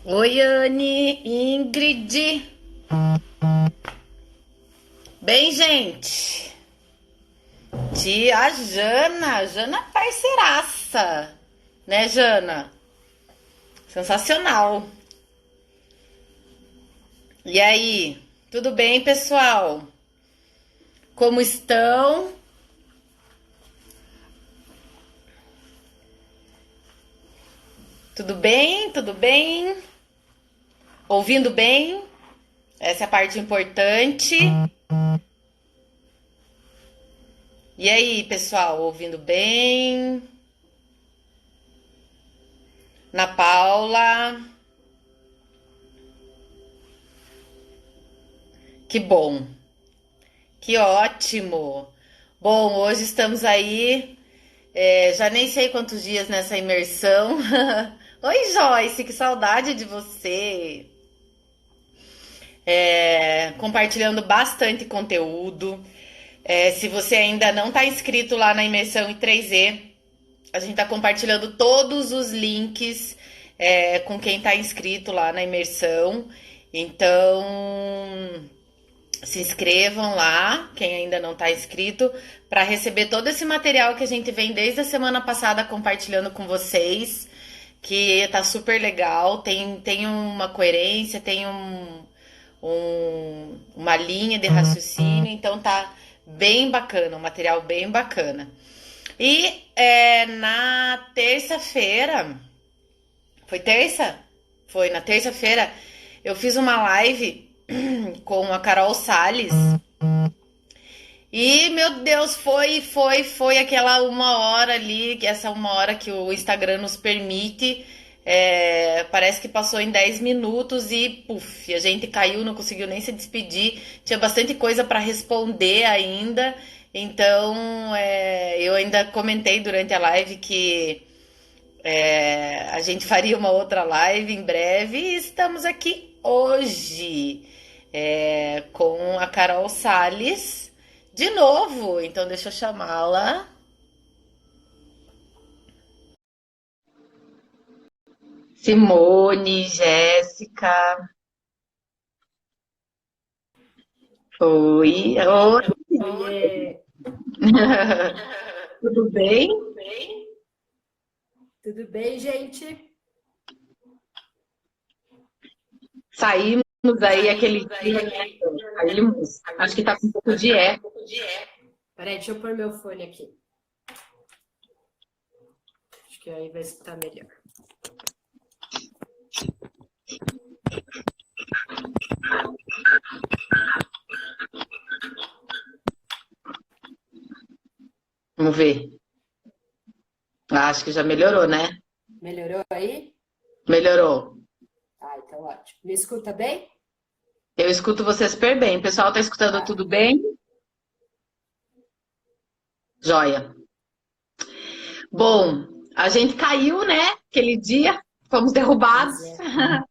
Oi, Anne, Ingrid. Bem, gente, tia Jana, Jana parceiraça, né, Jana? Sensacional. E aí, tudo bem, pessoal? Como estão? Tudo bem? Tudo bem? Ouvindo bem? Essa é a parte importante. E aí, pessoal, ouvindo bem? Na Paula, que bom. Que ótimo! Bom, hoje estamos aí, já nem sei quantos dias nessa imersão. Oi, Joyce, que saudade de você! Compartilhando bastante conteúdo. Se você ainda não está inscrito lá na imersão em 3E, a gente está compartilhando todos os links com quem está inscrito lá na imersão. Então, se inscrevam lá, quem ainda não está inscrito, para receber todo esse material que a gente vem desde a semana passada compartilhando com vocês, que tá super legal, tem uma coerência, tem uma linha de raciocínio, então tá bem bacana, um material bem bacana. E na terça-feira, foi terça? Foi, na terça-feira eu fiz uma live com a Carol Salles. E, meu Deus, foi aquela uma hora ali, essa uma hora que o Instagram nos permite. Parece que passou em 10 minutos e, puf, a gente caiu, não conseguiu nem se despedir. Tinha bastante coisa para responder ainda. Então, eu ainda comentei durante a live que a gente faria uma outra live em breve e estamos aqui hoje com a Carol Salles de novo. Então deixa eu chamá-la. Simone, Jéssica. Oi, oi. Oiê, Tudo bem? tudo bem, gente? Saímos aí aquele dia, né? Saímos. Acho que tá com um pouco de eco. Peraí, deixa eu pôr meu fone aqui. Acho que aí vai escutar melhor. Vamos ver. Acho que já melhorou, né? Melhorou aí? Melhorou. Ah, então ótimo. Me escuta bem? Eu escuto você super bem. O pessoal tá escutando Ah, tudo bem? Joia. Bom, a gente caiu, né? Aquele dia, fomos derrubados. pois é.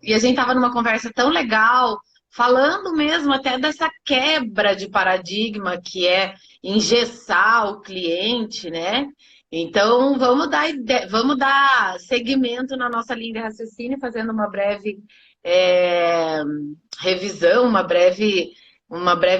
E a gente tava numa conversa tão legal, falando mesmo até dessa quebra de paradigma que é engessar o cliente, né? Então, vamos dar seguimento na nossa linha de raciocínio, fazendo uma breve é, revisão, uma breve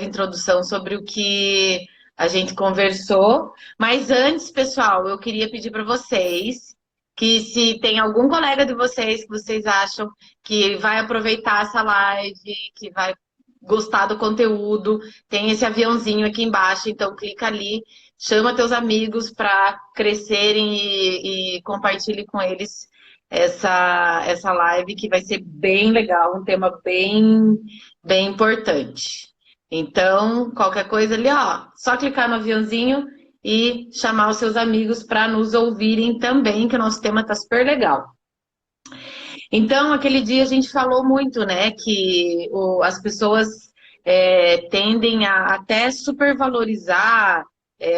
introdução sobre o que a gente conversou. Mas antes, pessoal, eu queria pedir para vocês que se tem algum colega de vocês que vocês acham que vai aproveitar essa live, que vai gostar do conteúdo, tem esse aviãozinho aqui embaixo, então clica ali, chama teus amigos para crescerem e compartilhe com eles essa live que vai ser bem legal, um tema bem importante. Então, qualquer coisa ali, ó, só clicar no aviãozinho e chamar os seus amigos para nos ouvirem também, que o nosso tema está super legal. Então, aquele dia a gente falou muito, né, que as pessoas tendem a até supervalorizar,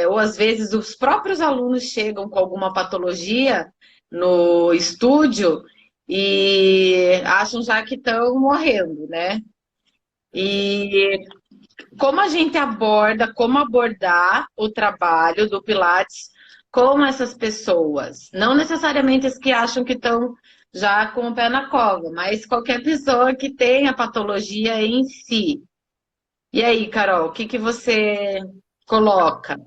ou às vezes os próprios alunos chegam com alguma patologia no estúdio e acham já que estão morrendo, né? Pois é. E como a gente aborda, como abordar o trabalho do Pilates com essas pessoas. Não necessariamente as que acham que estão já com o pé na cova, mas qualquer pessoa que tenha patologia em si. E aí, Carol, o que que você coloca?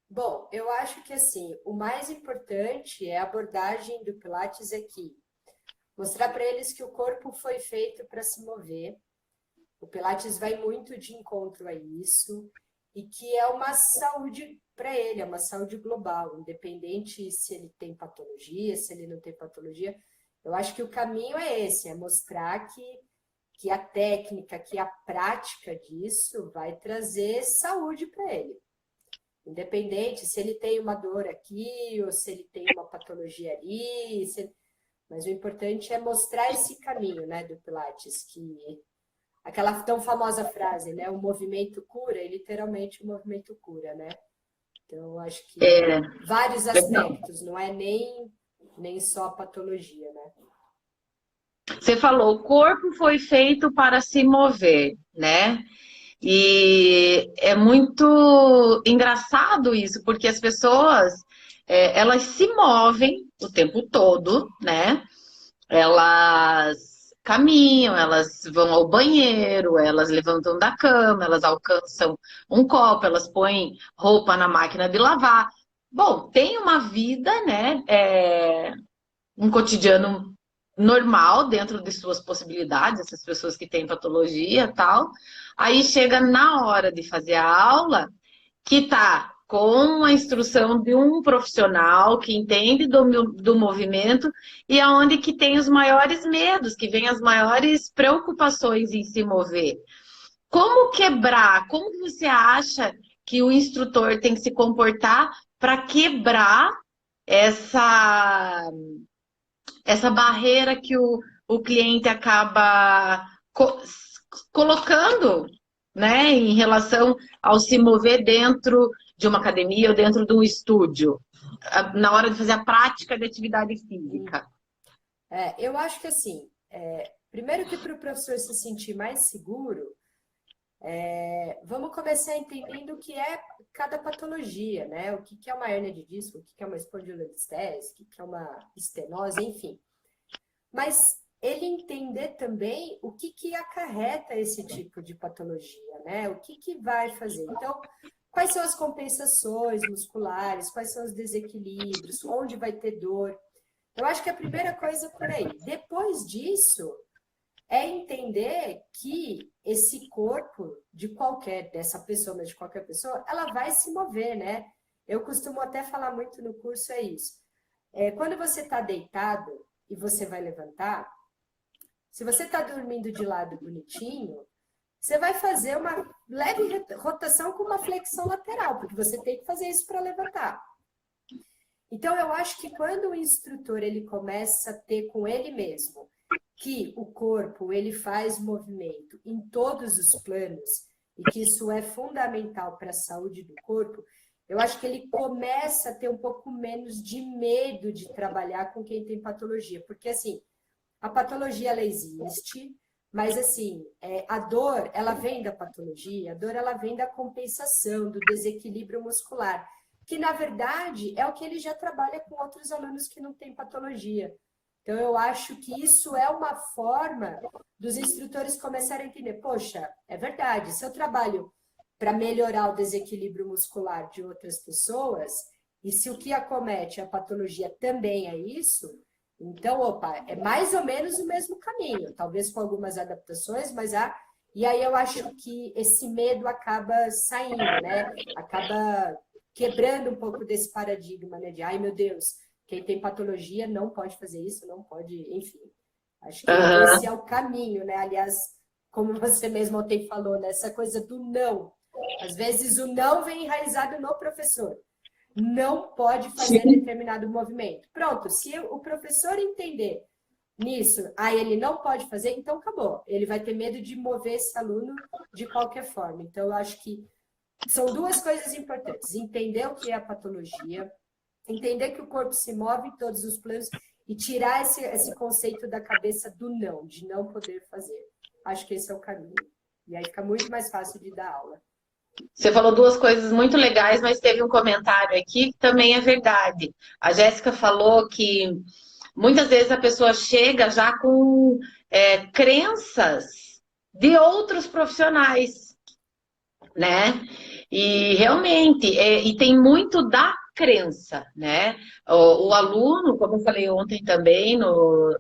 Bom, eu acho que assim, o mais importante é a abordagem do Pilates aqui. Mostrar para eles que o corpo foi feito para se mover. O Pilates vai muito de encontro a isso e que é uma saúde para ele, é uma saúde global, independente se ele tem patologia, se ele não tem patologia. Eu acho que o caminho é esse, é mostrar que a técnica, que a prática disso vai trazer saúde para ele. Independente se ele tem uma dor aqui ou se ele tem uma patologia ali, mas o importante é mostrar esse caminho, né, do Pilates, que aquela tão famosa frase, né, o movimento cura, e literalmente o movimento cura, né? Então, acho que É, vários legal. aspectos, não é nem só a patologia, né? Você falou, o corpo foi feito para se mover, né? E é muito engraçado isso, porque as pessoas, elas se movem o tempo todo, né? Elas caminham, elas vão ao banheiro, elas levantam da cama, elas alcançam um copo, elas põem roupa na máquina de lavar. Bom, tem uma vida, né? Um cotidiano normal dentro de suas possibilidades, essas pessoas que têm patologia e tal. Aí chega na hora de fazer a aula, que tá com a instrução de um profissional que entende do movimento e aonde que tem os maiores medos, que vem as maiores preocupações em se mover. Como quebrar? Como você acha que o instrutor tem que se comportar para quebrar essa essa barreira que o cliente acaba colocando, né, em relação ao se mover dentro de uma academia ou dentro de um estúdio, na hora de fazer a prática de atividade física. Eu acho que assim, primeiro que para o professor se sentir mais seguro, vamos começar entendendo o que é cada patologia, né? O que é uma hérnia de disco, o que é uma espondilolistese, o que é uma estenose, enfim. Mas ele entender também o que acarreta esse tipo de patologia, né? O que vai fazer. Então, quais são as compensações musculares, quais são os desequilíbrios, onde vai ter dor. Eu acho que a primeira coisa é por aí. Depois disso, é entender que esse corpo de dessa pessoa, mas de qualquer pessoa, ela vai se mover, né? Eu costumo até falar muito no curso, é isso. Quando você está deitado e você vai levantar, se você está dormindo de lado bonitinho, você vai fazer uma leve rotação com uma flexão lateral, porque você tem que fazer isso para levantar. Então, eu acho que quando o instrutor ele começa a ter com ele mesmo que o corpo ele faz movimento em todos os planos e que isso é fundamental para a saúde do corpo, eu acho que ele começa a ter um pouco menos de medo de trabalhar com quem tem patologia, porque assim, a patologia ela existe, mas assim, a dor ela vem da patologia, a dor ela vem da compensação, do desequilíbrio muscular, que na verdade é o que ele já trabalha com outros alunos que não têm patologia. Então, eu acho que isso é uma forma dos instrutores começarem a entender, poxa, é verdade, se eu trabalho para melhorar o desequilíbrio muscular de outras pessoas, e se o que acomete a patologia também é isso, então, opa, é mais ou menos o mesmo caminho, talvez com algumas adaptações, mas há... E aí eu acho que esse medo acaba saindo, né? Acaba quebrando um pouco desse paradigma, né? De, ai, meu Deus, quem tem patologia não pode fazer isso, não pode, enfim. Acho que esse é o caminho, né? Aliás, como você mesmo ontem falou, né? Essa coisa do não. Às vezes o não vem enraizado no professor. Não pode fazer determinado movimento. Pronto, se o professor entender nisso, aí ele não pode fazer, então acabou. Ele vai ter medo de mover esse aluno de qualquer forma. Então, eu acho que são duas coisas importantes. Entender o que é a patologia, entender que o corpo se move em todos os planos e tirar esse conceito da cabeça do não, de não poder fazer. Acho que esse é o caminho. E aí fica muito mais fácil de dar aula. Você falou duas coisas muito legais, mas teve um comentário aqui que também é verdade. A Jéssica falou que muitas vezes a pessoa chega já com crenças de outros profissionais, né? E realmente, e tem muito da crença, né? O aluno, como eu falei ontem também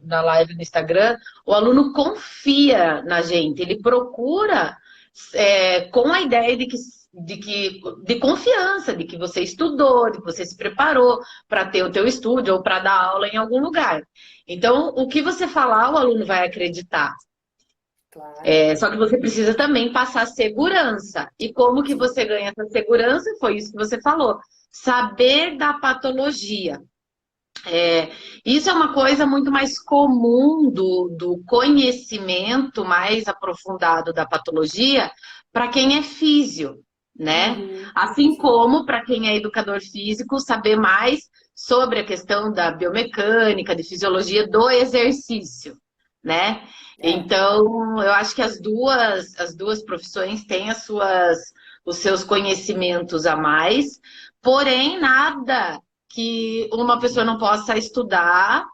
na live no Instagram, o aluno confia na gente, ele procura com a ideia de confiança, de que você estudou, de que você se preparou para ter o teu estúdio ou para dar aula em algum lugar. Então, o que você falar, o aluno vai acreditar. Claro. Só que você precisa também passar segurança. E como que Sim. você ganha essa segurança? Foi isso que você falou. Saber da patologia. Isso é uma coisa muito mais comum do conhecimento mais aprofundado da patologia para quem é físio, né? Uhum. Assim Sim. como para quem é educador físico, saber mais sobre a questão da biomecânica, de fisiologia do exercício, né? É. Então, eu acho que as duas profissões têm os seus conhecimentos a mais, porém, nada que uma pessoa não possa estudar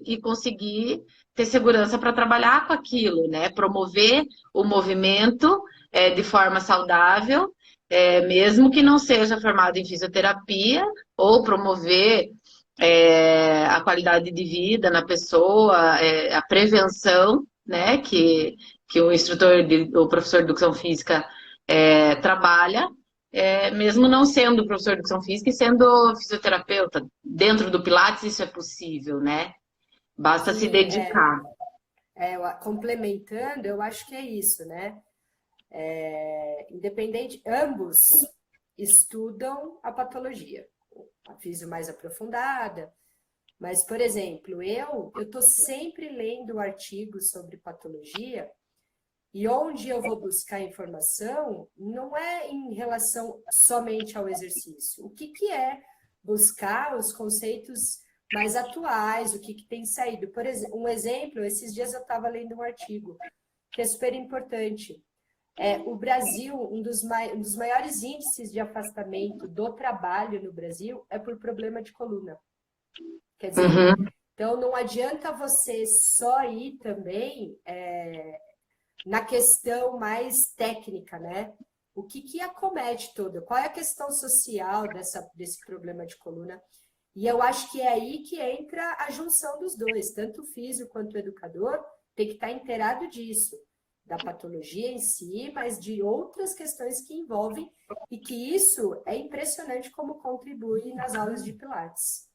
e conseguir ter segurança para trabalhar com aquilo, né? Promover o movimento de forma saudável, mesmo que não seja formado em fisioterapia, ou promover a qualidade de vida na pessoa, a prevenção, né? Que o professor de educação física trabalha, mesmo não sendo professor de educação física e sendo fisioterapeuta. Dentro do Pilates isso é possível, né? Basta se Sim, dedicar. complementando, eu acho que é isso, né? Independente, ambos estudam a patologia, a físio mais aprofundada, mas, por exemplo, eu estou sempre lendo artigos sobre patologia e onde eu vou buscar informação não é em relação somente ao exercício. O que é buscar os conceitos mais atuais, o que tem saído? Por exemplo, um exemplo, esses dias eu estava lendo um artigo que é super importante. O Brasil, um dos maiores índices de afastamento do trabalho no Brasil é por problema de coluna. Quer dizer, Uhum. então não adianta você só ir também na questão mais técnica, né? O que acomete todo? Qual é a questão social desse problema de coluna? E eu acho que é aí que entra a junção dos dois, tanto o físio quanto o educador tem que estar inteirado disso, da patologia em si, mas de outras questões que envolvem, e que isso é impressionante como contribui nas aulas de Pilates.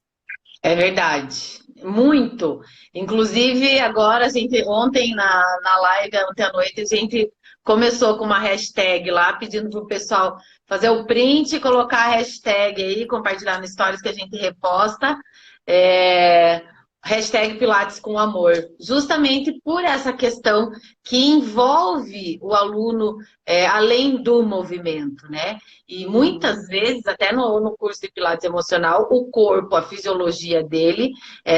É verdade, muito. Inclusive, agora, ontem na live, ontem à noite, a gente começou com uma hashtag lá, pedindo para o pessoal fazer o print, colocar a hashtag aí, compartilhar no stories que a gente reposta. É, hashtag Pilates com Amor. Justamente por essa questão que envolve o aluno além do movimento, né? E Uhum. muitas vezes, até no curso de Pilates emocional, o corpo, a fisiologia dele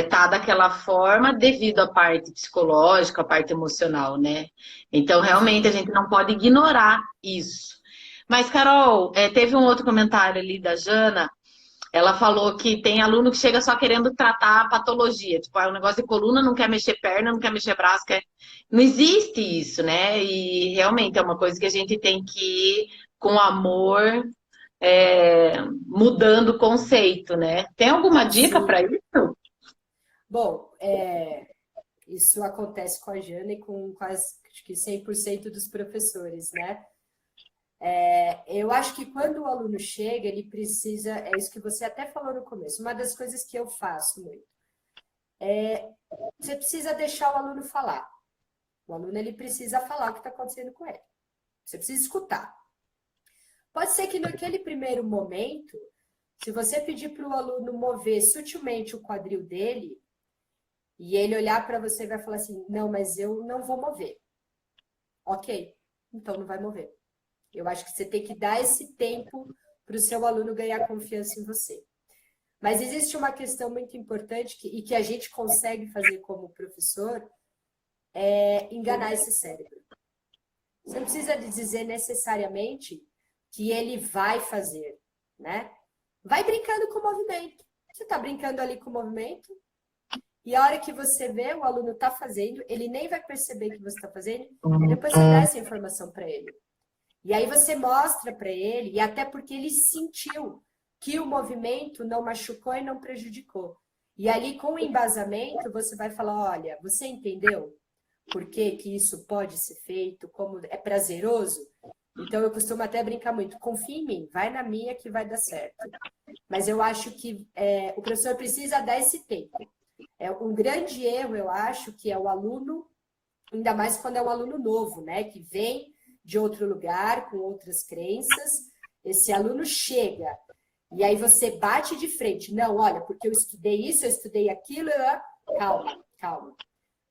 tá daquela forma devido à parte psicológica, à parte emocional, né? Então, realmente, a Sim. gente não pode ignorar isso. Mas, Carol, teve um outro comentário ali da Jana. Ela falou que tem aluno que chega só querendo tratar a patologia. Tipo, um negócio de coluna, não quer mexer perna, não quer mexer braço. Não existe isso, né? E realmente é uma coisa que a gente tem que ir com amor, mudando o conceito, né? Tem alguma dica para Sim. isso? Bom, isso acontece com a Jana e com quase acho que 100% dos professores, né? Eu acho que quando o aluno chega, ele precisa, é isso que você até falou no começo, uma das coisas que eu faço muito, você precisa deixar o aluno falar. O aluno ele precisa falar o que está acontecendo com ele. Você precisa escutar. Pode ser que naquele primeiro momento, se você pedir para o aluno mover sutilmente o quadril dele, e ele olhar para você e vai falar assim, não, mas eu não vou mover. Ok, então não vai mover. Eu acho que você tem que dar esse tempo para o seu aluno ganhar confiança em você. Mas existe uma questão muito importante e que a gente consegue fazer como professor, é enganar esse cérebro. Você não precisa dizer necessariamente que ele vai fazer, né? Vai brincando com o movimento. Você está brincando ali com o movimento e a hora que você vê, o aluno está fazendo, ele nem vai perceber que você está fazendo, e depois você dá essa informação para ele. E aí você mostra para ele, e até porque ele sentiu que o movimento não machucou e não prejudicou. E ali, com o embasamento, você vai falar, olha, você entendeu por que que isso pode ser feito, como é prazeroso? Então, eu costumo até brincar muito, confia em mim, vai na minha que vai dar certo. Mas eu acho que o professor precisa dar esse tempo. É um grande erro, eu acho, que é o aluno, ainda mais quando é um aluno novo, né? Que vem de outro lugar, com outras crenças. Esse aluno chega, e aí você bate de frente. Não, olha, porque eu estudei isso, eu estudei aquilo. Calma, calma.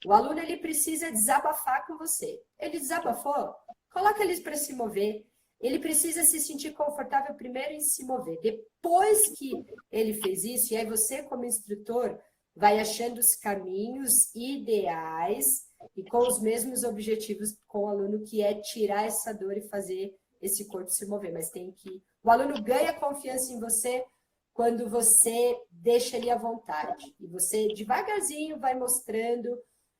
O aluno, ele precisa desabafar com você. Ele desabafou? Coloca ele para se mover. Ele precisa se sentir confortável primeiro em se mover. Depois que ele fez isso, e aí você, como instrutor, vai achando os caminhos ideais e com os mesmos objetivos com o aluno, que é tirar essa dor e fazer esse corpo se mover. Mas tem que... O aluno ganha confiança em você quando você deixa ele à vontade. E você, devagarzinho, vai mostrando,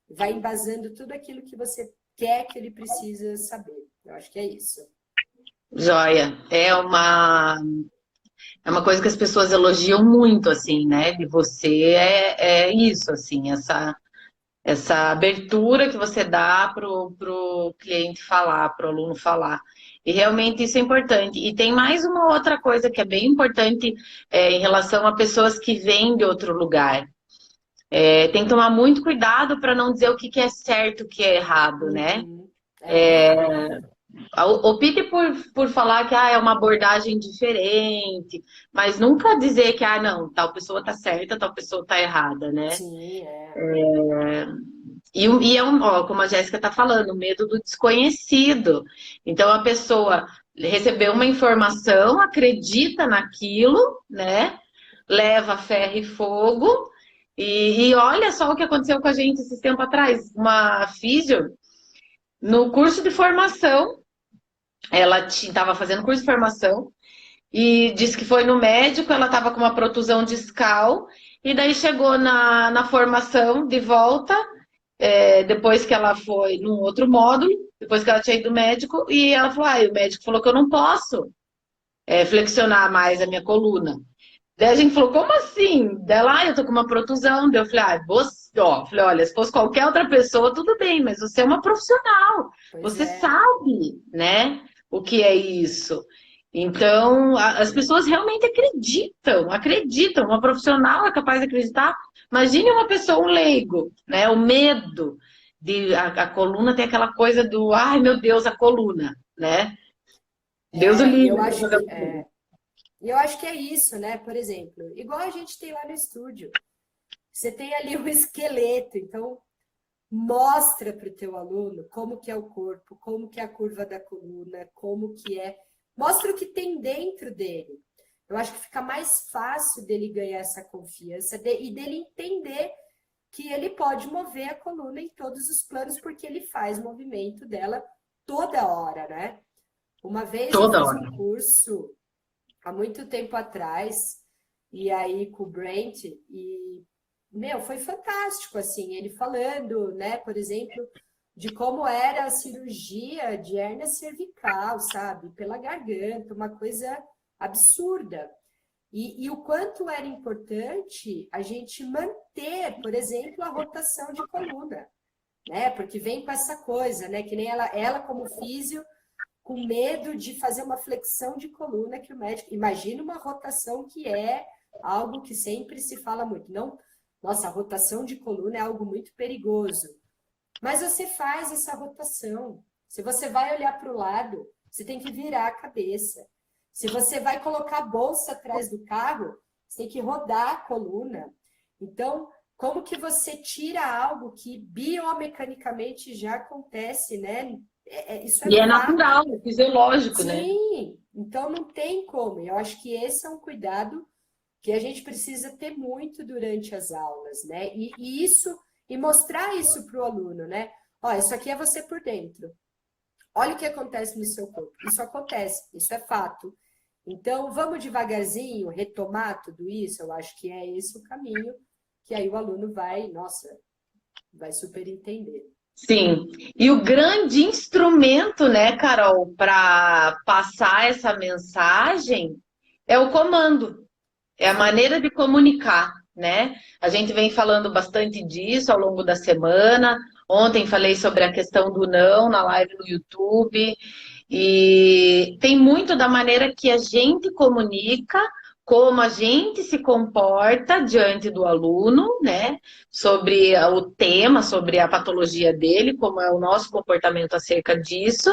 vai embasando tudo aquilo que você quer que ele precisa saber. Eu acho que é isso. Joia. É uma coisa que as pessoas elogiam muito, assim, né? De você é isso, assim, essa abertura que você dá pro cliente falar, pro aluno falar. E realmente isso é importante. E tem mais uma outra coisa que é bem importante em relação a pessoas que vêm de outro lugar. Tem que tomar muito cuidado para não dizer o que é certo, o que é errado, né? Opte por falar que é uma abordagem diferente, mas nunca dizer que não, tal pessoa tá certa, tal pessoa tá errada, né? Sim, E como a Jéssica tá falando, o medo do desconhecido. Então a pessoa recebeu uma informação, acredita naquilo, né? Leva ferro e fogo. E olha só o que aconteceu com a gente esse tempo atrás. Uma físio, no curso de formação, ela estava fazendo curso de formação e disse que foi no médico, ela estava com uma protusão discal, e daí chegou na formação de volta, depois que ela foi num outro módulo, depois que ela tinha ido do médico, e ela falou, o médico falou que eu não posso flexionar mais a minha coluna. Daí a gente falou, como assim? Dela, eu tô com uma protusão. Daí eu falei, falei, olha, se fosse qualquer outra pessoa, tudo bem, mas você é uma profissional. Você sabe, né, o que é isso. Então, as pessoas realmente acreditam. Uma profissional é capaz de acreditar. Imagine uma pessoa, um leigo, né, o medo de a coluna tem aquela coisa do, ai meu Deus, a coluna, né? Deus o livre. Eu acho que é isso, né? Por exemplo, igual a gente tem lá no estúdio. Você tem ali um esqueleto, então mostra para o teu aluno como que é o corpo, como que é a curva da coluna, como que é... Mostra o que tem dentro dele. Eu acho que fica mais fácil dele ganhar essa confiança e dele entender que ele pode mover a coluna em todos os planos, porque ele faz movimento dela toda hora, né? Uma vez eu fiz um curso há muito tempo atrás, e aí com o Brent, e, foi fantástico, assim, ele falando, né, por exemplo, de como era a cirurgia de hérnia cervical, sabe, pela garganta, uma coisa absurda. E o quanto era importante a gente manter, por exemplo, a rotação de coluna, né, porque vem com essa coisa, né, que nem ela como físio, com medo de fazer uma flexão de coluna que o médico... Imagina uma rotação que é algo que sempre se fala muito. Não, nossa, a rotação de coluna é algo muito perigoso. Mas você faz essa rotação. Se você vai olhar para o lado, você tem que virar a cabeça. Se você vai colocar a bolsa atrás do carro, você tem que rodar a coluna. Então, como que você tira algo que biomecanicamente já acontece, né? Isso é natural, é fisiológico, Sim, né? Sim, então não tem como. Eu acho que esse é um cuidado que a gente precisa ter muito durante as aulas, né? E mostrar isso para o aluno, né? Ó, isso aqui é você por dentro. Olha o que acontece no seu corpo. Isso acontece, isso é fato. Então, vamos devagarzinho retomar tudo isso. Eu acho que é esse o caminho que aí o aluno vai, nossa, vai super entender. Sim, e o grande instrumento, né, Carol, para passar essa mensagem é o comando, é a maneira de comunicar, né? A gente vem falando bastante disso ao longo da semana. Ontem falei sobre a questão do não na live no YouTube, e tem muito da maneira que a gente comunica, como a gente se comporta diante do aluno, né? Sobre o tema, sobre a patologia dele, como é o nosso comportamento acerca disso,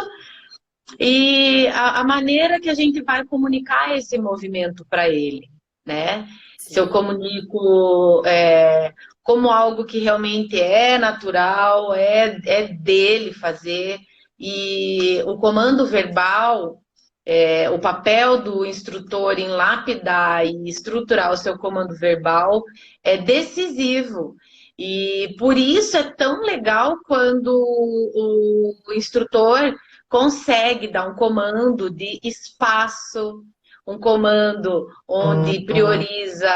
e a maneira que a gente vai comunicar esse movimento para ele, né? Se eu Sim. comunico como algo que realmente é natural, é dele fazer, e o comando verbal, o papel do instrutor em lapidar e estruturar o seu comando verbal é decisivo. E por isso é tão legal quando o instrutor consegue dar um comando de espaço, um comando onde prioriza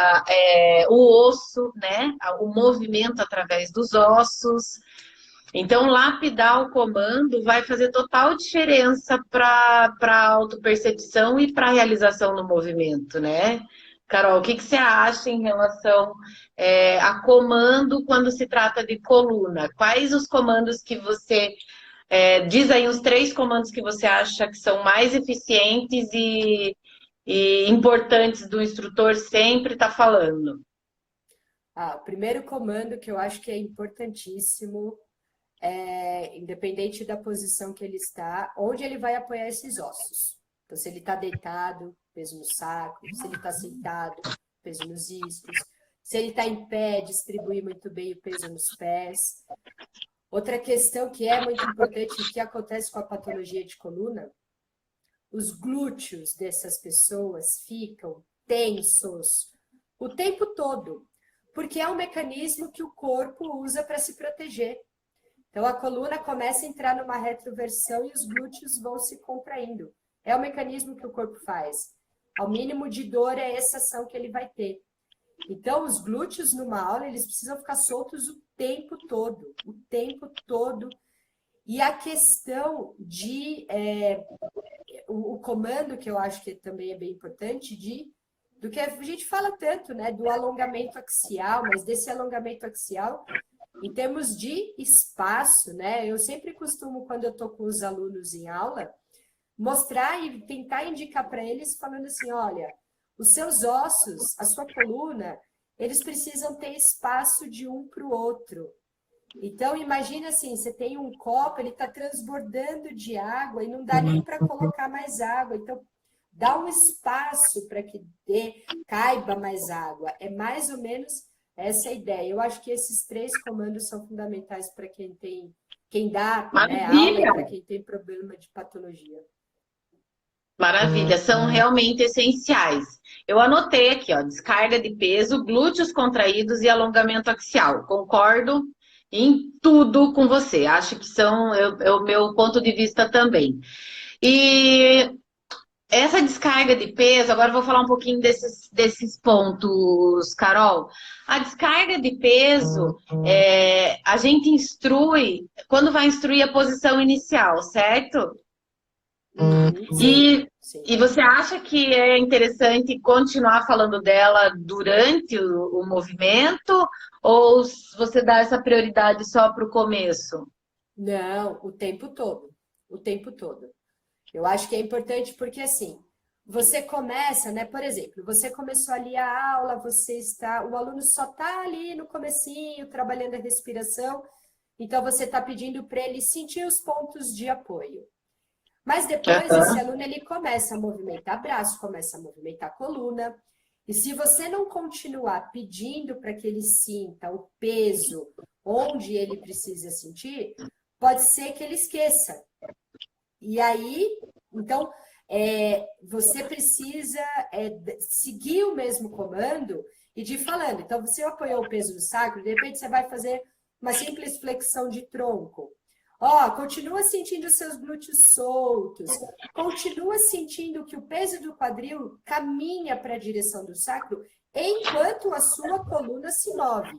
o osso, né? O movimento através dos ossos. Então, lapidar o comando vai fazer total diferença para a autopercepção e para a realização no movimento, né? Carol, o que você acha em relação a comando quando se trata de coluna? Quais os comandos que você diz aí os 3 comandos que você acha que são mais eficientes e importantes do instrutor sempre estar falando? O primeiro comando que eu acho que é importantíssimo, independente da posição que ele está, onde ele vai apoiar esses ossos. Então, se ele está deitado, peso no saco; se ele está sentado, peso nos isquios; se ele está em pé, distribuir muito bem o peso nos pés. Outra questão que é muito importante e que acontece com a patologia de coluna, os glúteos dessas pessoas ficam tensos o tempo todo, porque é um mecanismo que o corpo usa para se proteger. Então, a coluna começa a entrar numa retroversão e os glúteos vão se contraindo. É o mecanismo que o corpo faz. Ao mínimo de dor é essa ação que ele vai ter. Então, os glúteos numa aula, eles precisam ficar soltos o tempo todo. O tempo todo. E a questão de... o comando, que eu acho que também é bem importante, do que a gente fala tanto, né? Do alongamento axial, mas desse alongamento axial em termos de espaço, né? Eu sempre costumo, quando eu estou com os alunos em aula, mostrar e tentar indicar para eles, falando assim, olha, os seus ossos, a sua coluna, eles precisam ter espaço de um para o outro. Então, imagina assim, você tem um copo, ele está transbordando de água e não dá nem para colocar mais água. Então, dá um espaço para que caiba mais água. É mais ou menos essa a ideia. Eu acho que esses 3 comandos são fundamentais para quem dá, né, aula, e para quem tem problema de patologia. Maravilha, são realmente essenciais. Eu anotei aqui, ó, descarga de peso, glúteos contraídos e alongamento axial. Concordo em tudo com você. Acho que é o meu ponto de vista também. E essa descarga de peso, agora eu vou falar um pouquinho desses pontos, Carol. A descarga de peso, a gente instrui quando vai instruir a posição inicial, certo? Sim, sim. E você acha que é interessante continuar falando dela durante o movimento, ou você dá essa prioridade só para o começo? Não, o tempo todo. O tempo todo. Eu acho que é importante porque, assim, você começa, né? Por exemplo, você começou ali a aula, o aluno só está ali no comecinho, trabalhando a respiração, então você está pedindo para ele sentir os pontos de apoio. Mas depois esse aluno ele começa a movimentar braço, começa a movimentar coluna. E se você não continuar pedindo para que ele sinta o peso onde ele precisa sentir, pode ser que ele esqueça. E aí, então, você precisa seguir o mesmo comando e de ir falando. Então, você apoiou o peso do sacro, de repente você vai fazer uma simples flexão de tronco. Continua sentindo seus glúteos soltos, continua sentindo que o peso do quadril caminha para a direção do sacro enquanto a sua coluna se move.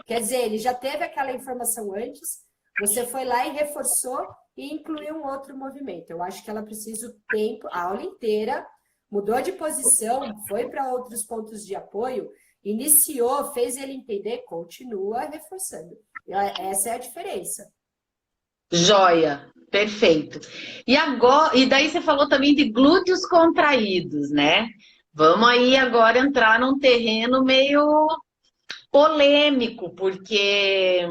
Quer dizer, ele já teve aquela informação antes, você foi lá e reforçou e incluiu um outro movimento. Eu acho que ela precisa o tempo, a aula inteira, mudou de posição, foi para outros pontos de apoio, iniciou, fez ele entender, continua reforçando. Essa é a diferença. Joia, perfeito. E agora, e daí você falou também de glúteos contraídos, né? Vamos aí agora entrar num terreno meio polêmico, porque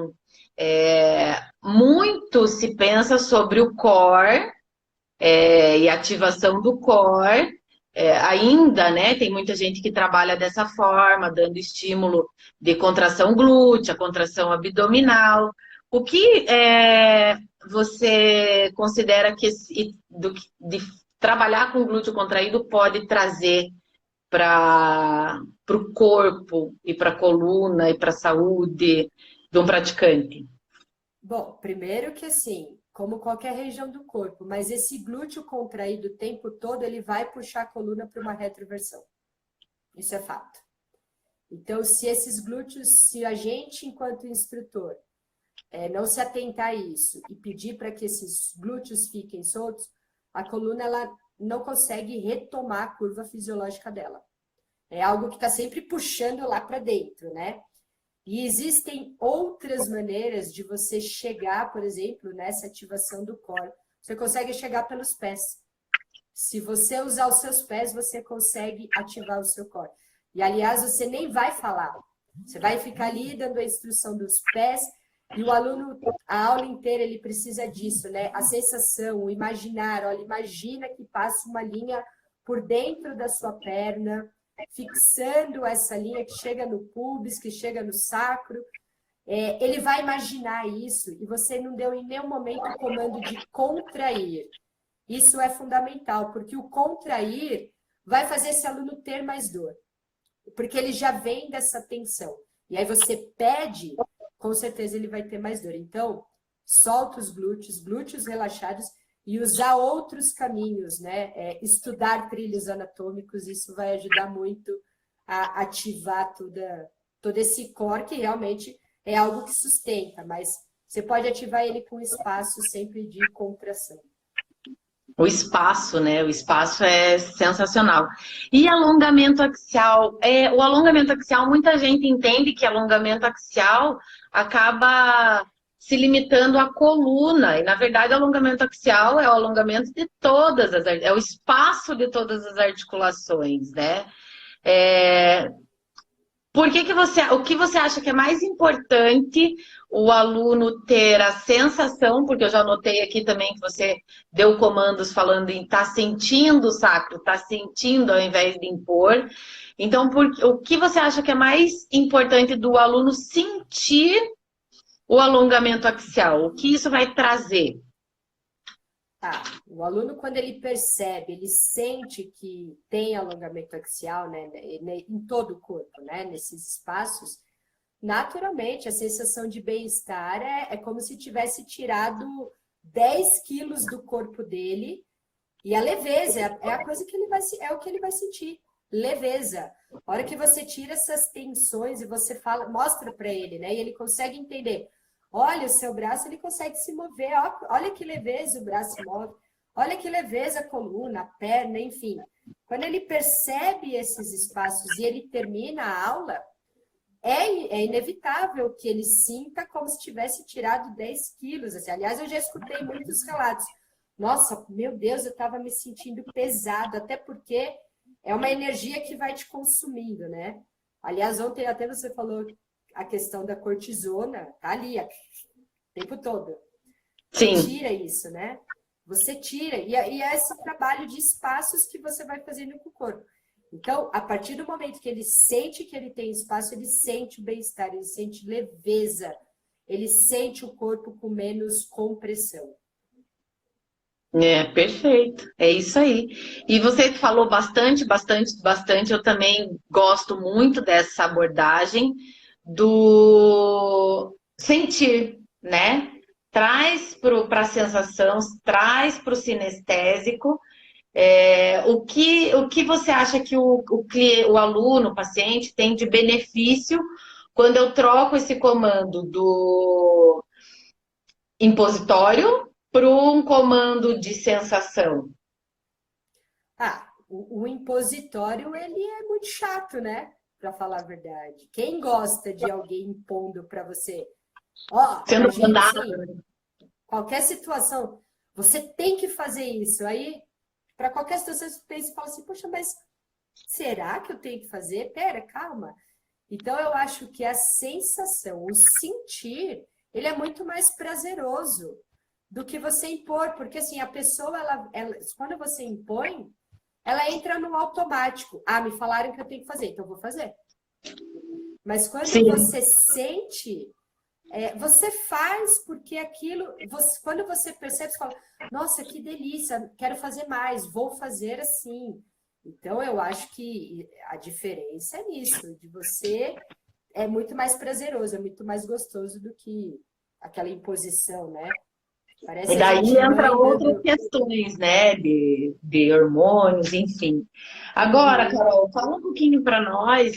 muito se pensa sobre o core e ativação do core. Ainda, né? Tem muita gente que trabalha dessa forma, dando estímulo de contração glútea, contração abdominal. O que você considera que de trabalhar com glúteo contraído pode trazer para o corpo e para a coluna e para a saúde de um praticante? Bom, primeiro que assim, como qualquer região do corpo, mas esse glúteo contraído o tempo todo, ele vai puxar a coluna para uma retroversão. Isso é fato. Então, se esses glúteos, se a gente, enquanto instrutor, não se atentar a isso e pedir para que esses glúteos fiquem soltos, a coluna ela não consegue retomar a curva fisiológica dela. É algo que está sempre puxando lá para dentro, né? E existem outras maneiras de você chegar, por exemplo, nessa ativação do core. Você consegue chegar pelos pés. Se você usar os seus pés, você consegue ativar o seu core. E, aliás, você nem vai falar. Você vai ficar ali dando a instrução dos pés e o aluno, a aula inteira, ele precisa disso, né? A sensação, o imaginar. Olha, imagina que passa uma linha por dentro da sua perna, fixando essa linha que chega no pubis, que chega no sacro. Ele vai imaginar isso e você não deu em nenhum momento o comando de contrair. Isso é fundamental, porque o contrair vai fazer esse aluno ter mais dor, porque ele já vem dessa tensão. E aí você pede, com certeza ele vai ter mais dor. Então, solta os glúteos, glúteos relaxados e usar outros caminhos, né? Estudar trilhos anatômicos, isso vai ajudar muito a ativar todo esse core, que realmente é algo que sustenta, mas você pode ativar ele com espaço sempre de contração. O espaço, né? O espaço é sensacional. E alongamento axial? O alongamento axial, muita gente entende que alongamento axial acaba se limitando à coluna. E, na verdade, o alongamento axial é o alongamento de é o espaço de todas as articulações, né? O que você acha que é mais importante o aluno ter a sensação, porque eu já notei aqui também que você deu comandos falando em estar sentindo o sacro, estar sentindo ao invés de impor. Então, o que você acha que é mais importante do aluno sentir o alongamento axial? O que isso vai trazer? O aluno, quando ele percebe, ele sente que tem alongamento axial, né, em todo o corpo, né, nesses espaços, naturalmente a sensação de bem-estar é como se tivesse tirado 10 quilos do corpo dele, e a leveza é a coisa que é o que ele vai sentir, leveza. A hora que você tira essas tensões e você fala, mostra para ele, né, e ele consegue entender. Olha, o seu braço, ele consegue se mover. Olha que leveza o braço se move. Olha que leveza a coluna, a perna, enfim. Quando ele percebe esses espaços e ele termina a aula, é inevitável que ele sinta como se tivesse tirado 10 quilos. Assim. Aliás, eu já escutei muitos relatos. Nossa, meu Deus, eu estava me sentindo pesado, até porque é uma energia que vai te consumindo, né? Aliás, ontem até você falou a questão da cortisona, tá ali o tempo todo. Você Sim. tira isso, né? Você tira. E é esse trabalho de espaços que você vai fazendo com o corpo. Então, a partir do momento que ele sente que ele tem espaço, ele sente o bem-estar, ele sente leveza, ele sente o corpo com menos compressão. Perfeito. É isso aí. E você falou bastante, eu também gosto muito dessa abordagem do sentir, né? Traz para a sensação, traz para o sinestésico. O que você acha que o aluno, o paciente, tem de benefício quando eu troco esse comando do impositório para um comando de sensação? Ah, o impositório, ele é muito chato, né? Para falar a verdade. Quem gosta de alguém impondo para você? Ó, Sendo imagina mandado. assim, qualquer situação, você tem que fazer isso. Aí, para qualquer situação, você pensa e fala assim, poxa, mas será que eu tenho que fazer? Pera, calma. Então, eu acho que a sensação, o sentir, ele é muito mais prazeroso do que você impor, porque assim, a pessoa, quando você impõe, ela entra no automático. Ah, me falaram que eu tenho que fazer, então eu vou fazer. Mas quando Sim. você sente, você faz porque aquilo, quando você percebe, você fala, nossa, que delícia, quero fazer mais, vou fazer assim. Então, eu acho que a diferença é nisso, de você é muito mais prazeroso, é muito mais gostoso do que aquela imposição, né? E Parece a daí gente entra mãe outras dando. questões, né, de hormônios, enfim. Agora, Uhum. Carol, fala um pouquinho para nós,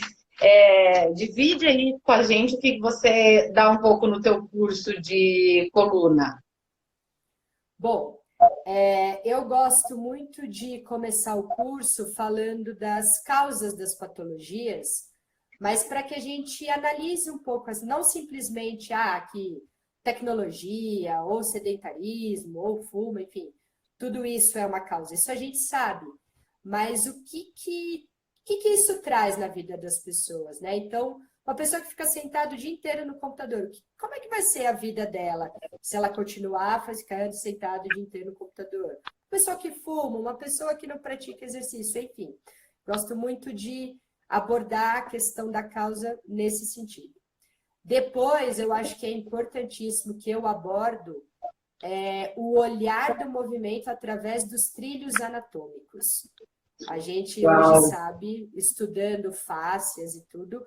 divide aí com a gente o que você dá um pouco no teu curso de coluna. Bom, eu gosto muito de começar o curso falando das causas das patologias, mas para que a gente analise um pouco, não simplesmente que tecnologia, ou sedentarismo, ou fumo, enfim, tudo isso é uma causa, isso a gente sabe, mas o que isso traz na vida das pessoas, né? Então, uma pessoa que fica sentada o dia inteiro no computador, como é que vai ser a vida dela se ela continuar ficando sentada o dia inteiro no computador? Uma pessoa que fuma, uma pessoa que não pratica exercício, enfim. Gosto muito de abordar a questão da causa nesse sentido. Depois, eu acho que é importantíssimo que eu abordo o olhar do movimento através dos trilhos anatômicos. A gente hoje Uau. sabe, estudando fáscias e tudo,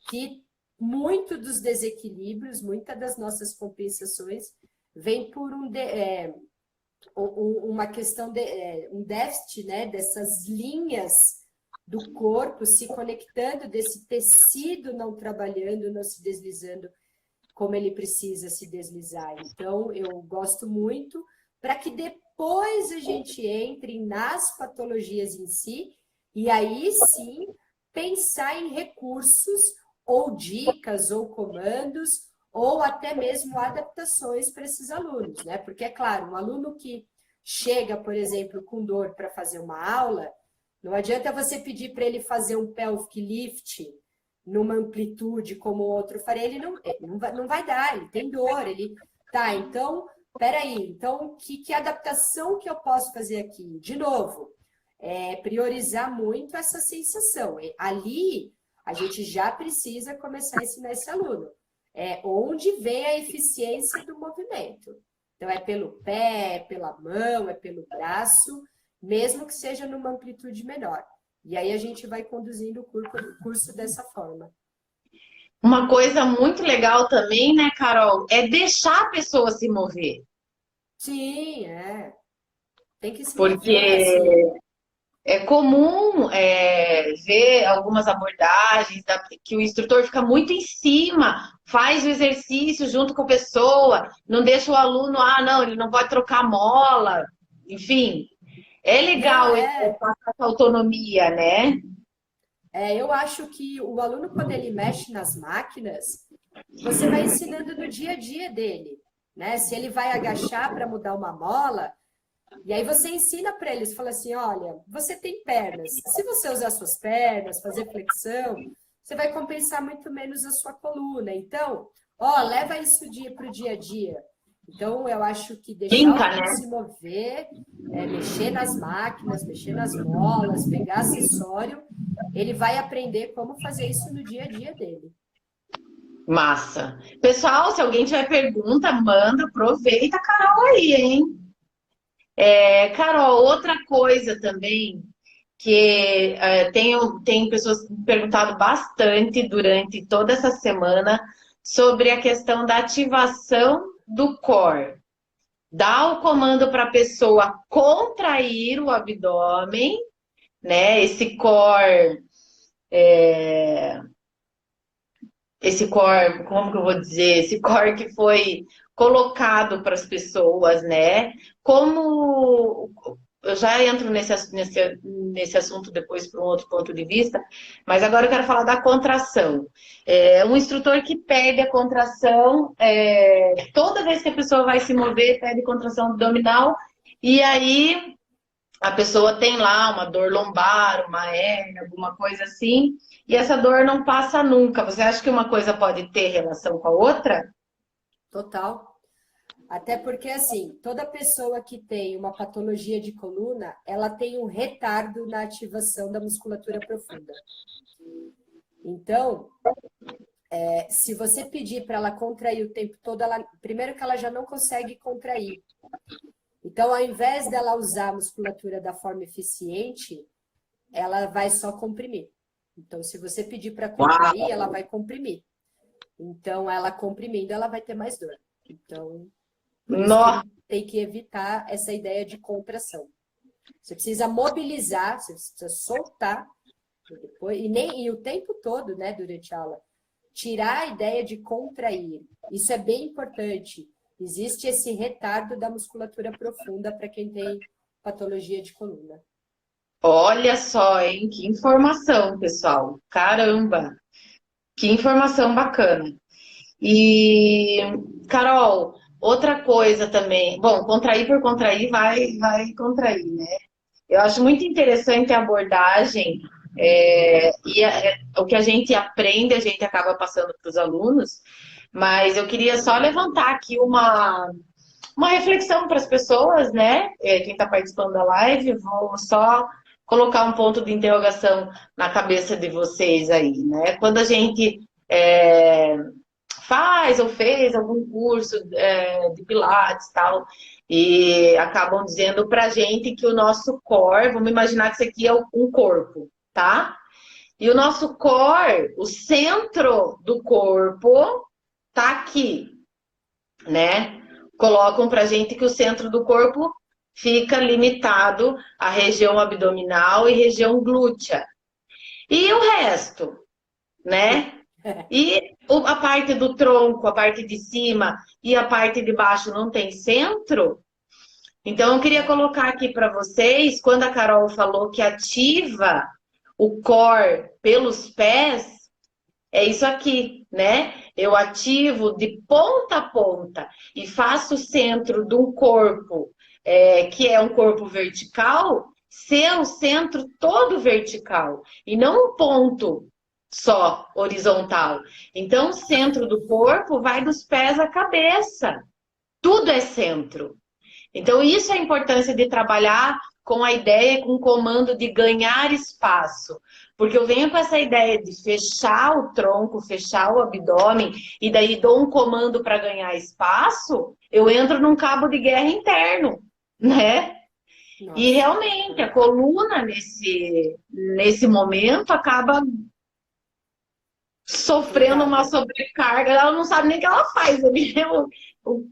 que muito dos desequilíbrios, muitas das nossas compensações, vem por uma questão de um déficit, né, dessas linhas do corpo se conectando, desse tecido não trabalhando, não se deslizando como ele precisa se deslizar. Então, eu gosto muito para que depois a gente entre nas patologias em si e aí sim pensar em recursos ou dicas ou comandos ou até mesmo adaptações para esses alunos, né? Porque é claro, um aluno que chega, por exemplo, com dor para fazer uma aula, não adianta você pedir para ele fazer um pelvic lift numa amplitude como o outro faria, ele não vai dar, ele tem dor, ele. Tá, então, peraí, então que adaptação que eu posso fazer aqui? De novo, priorizar muito essa sensação. Ali, a gente já precisa começar a ensinar esse aluno. Onde vem a eficiência do movimento. Então, é pelo pé, é pela mão, é pelo braço, mesmo que seja numa amplitude menor. E aí a gente vai conduzindo o curso dessa forma. Uma coisa muito legal também, né, Carol, é deixar a pessoa se mover. Sim, tem que se mover, Porque assim. é comum ver algumas abordagens que o instrutor fica muito em cima, faz o exercício junto com a pessoa, não deixa o aluno, não, ele não pode trocar mola, enfim. É Não, legal essa autonomia, né? eu acho que o aluno, quando ele mexe nas máquinas, você vai ensinando no dia a dia dele, né? Se ele vai agachar para mudar uma mola, e aí você ensina para eles, fala assim, olha, você tem pernas. Se você usar suas pernas, fazer flexão, você vai compensar muito menos a sua coluna. Então, leva isso para o dia a dia. Então, eu acho que deixar o Brinca, aluno né? se mover, mexer nas máquinas, mexer nas molas, pegar acessório, ele vai aprender como fazer isso no dia a dia dele. Massa. Pessoal, se alguém tiver pergunta, manda, aproveita a Carol aí, hein? Carol, outra coisa também que tem pessoas que me perguntado bastante durante toda essa semana sobre a questão da ativação do core. Dá o comando para a pessoa contrair o abdômen, né? Esse core esse core, como que eu vou dizer, esse core que foi colocado para as pessoas, né? Como eu já entro nesse assunto depois para um outro ponto de vista, mas agora eu quero falar da contração. Um instrutor que perde a contração, toda vez que a pessoa vai se mover, perde contração abdominal, e aí a pessoa tem lá uma dor lombar, uma hérnia, alguma coisa assim, e essa dor não passa nunca. Você acha que uma coisa pode ter relação com a outra? Total. Até porque, assim, toda pessoa que tem uma patologia de coluna, ela tem um retardo na ativação da musculatura profunda. Então, se você pedir para ela contrair o tempo todo, primeiro que ela já não consegue contrair. Então, ao invés dela usar a musculatura da forma eficiente, ela vai só comprimir. Então, se você pedir para contrair, ela vai comprimir. Então, ela comprimindo, ela vai ter mais dor. Então, por isso que tem que evitar essa ideia de contração. Você precisa mobilizar, você precisa soltar, e o tempo todo, né, durante a aula, tirar a ideia de contrair. Isso é bem importante. Existe esse retardo da musculatura profunda para quem tem patologia de coluna. Olha só, hein? Que informação, pessoal. Caramba! Que informação bacana. E, Carol, outra coisa também. Bom, contrair por contrair vai contrair, né? Eu acho muito interessante a abordagem o que a gente aprende, a gente acaba passando para os alunos, mas eu queria só levantar aqui uma reflexão para as pessoas, né? Quem está participando da live, vou só colocar um ponto de interrogação na cabeça de vocês aí, né? Quando a gente faz ou fez algum curso de Pilates e tal, e acabam dizendo pra gente que o nosso core, vamos imaginar que isso aqui é um corpo, tá? E o nosso core, o centro do corpo, tá aqui, né? Colocam pra gente que o centro do corpo fica limitado à região abdominal e região glútea. E o resto, né? E a parte do tronco, a parte de cima e a parte de baixo não tem centro? Então, eu queria colocar aqui para vocês, quando a Carol falou que ativa o core pelos pés, é isso aqui, né? Eu ativo de ponta a ponta e faço o centro de um corpo, que é um corpo vertical, ser o centro todo vertical e não um ponto só horizontal. Então, o centro do corpo vai dos pés à cabeça. Tudo é centro. Então, isso é a importância de trabalhar com a ideia, com o comando de ganhar espaço. Porque eu venho com essa ideia de fechar o tronco, fechar o abdômen, e daí dou um comando para ganhar espaço, eu entro num cabo de guerra interno, né? Nossa. E realmente, a coluna, nesse momento, acaba sofrendo uma sobrecarga, ela não sabe nem o que ela faz ali,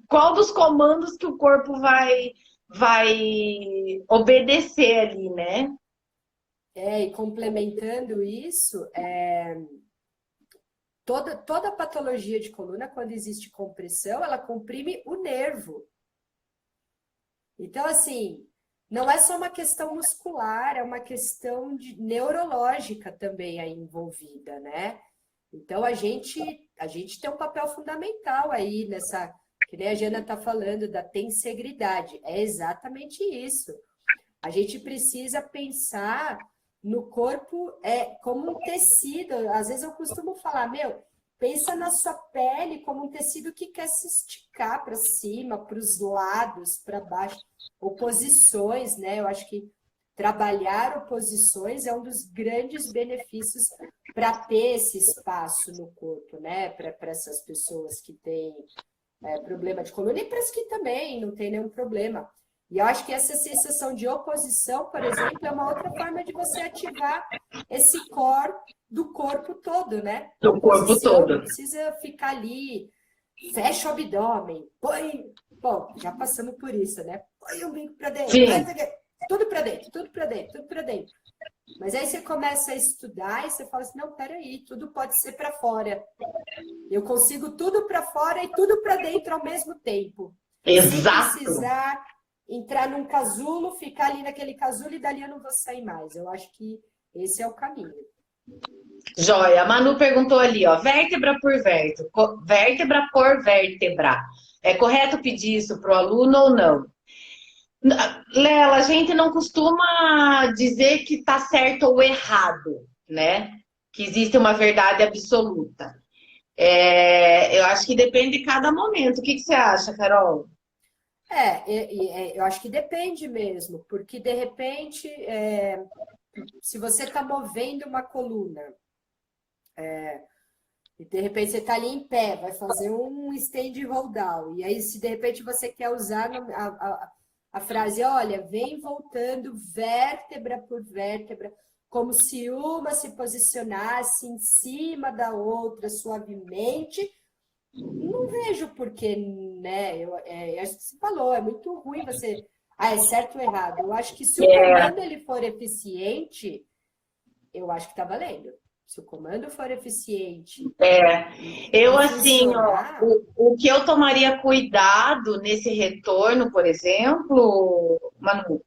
qual dos comandos que o corpo vai obedecer ali, né? E complementando isso, toda patologia de coluna, quando existe compressão, ela comprime o nervo. Então, assim, não é só uma questão muscular, é uma questão neurológica também aí envolvida, né? Então, a gente tem um papel fundamental aí nessa, que nem a Jana está falando, da tensegridade. É exatamente isso. A gente precisa pensar no corpo como um tecido. Às vezes eu costumo falar, pensa na sua pele como um tecido que quer se esticar para cima, para os lados, para baixo. Oposições, né? Eu acho que trabalhar oposições é um dos grandes benefícios para ter esse espaço no corpo, né? Para essas pessoas que têm problema de coluna e para as que também não tem nenhum problema. E eu acho que essa sensação de oposição, por exemplo, é uma outra forma de você ativar esse core do corpo todo, né? Do corpo todo. Não precisa ficar ali, fecha o abdômen, põe... Bom, já passamos por isso, né? Põe o bico para dentro, tudo para dentro, tudo para dentro, tudo para dentro. Mas aí você começa a estudar e você fala assim, não, peraí, tudo pode ser para fora. Eu consigo tudo para fora e tudo para dentro ao mesmo tempo. Sem Exato. precisar entrar num casulo, ficar ali naquele casulo e dali eu não vou sair mais. Eu acho que esse é o caminho. Joia. A Manu perguntou ali, ó, vértebra por vértebra, vértebra por vértebra. É correto pedir isso para o aluno ou não? Lela, a gente não costuma dizer que está certo ou errado, né? Que existe uma verdade absoluta. Eu acho que depende de cada momento. O que você acha, Carol? Eu acho que depende mesmo, porque de repente, se você está movendo uma coluna, e de repente você está ali em pé, vai fazer um stand hold down. E aí, se de repente você quer usar a frase, olha, vem voltando vértebra por vértebra, como se uma se posicionasse em cima da outra suavemente, não vejo porquê, né? Acho que você falou, é muito ruim você. Ah, é certo ou errado? Eu acho que se o É, comando ele for eficiente, eu acho que está valendo. Se o comando for eficiente eu e assim, ó, funcionar, o que eu tomaria cuidado nesse retorno, por exemplo, Manu,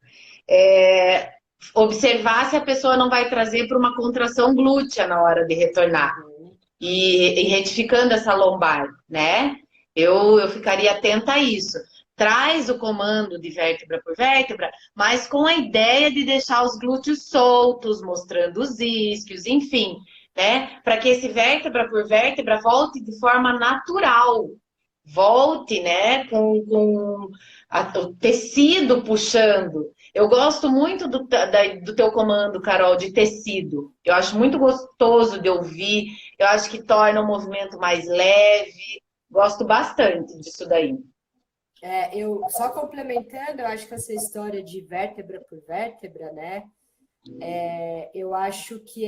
é observar se a pessoa não vai trazer para uma contração glútea na hora de retornar uhum, e retificando essa lombar, né? Eu ficaria atenta a isso. Traz o comando de vértebra por vértebra, mas com a ideia de deixar os glúteos soltos, mostrando os isquios, enfim, né? Para que esse vértebra por vértebra volte de forma natural, volte, né? Com o tecido puxando. Eu gosto muito do teu comando, Carol, de tecido. Eu acho muito gostoso de ouvir. Eu acho que torna o movimento mais leve. Gosto bastante disso daí. eu só complementando, eu acho que essa história de vértebra por vértebra, né? Eu acho que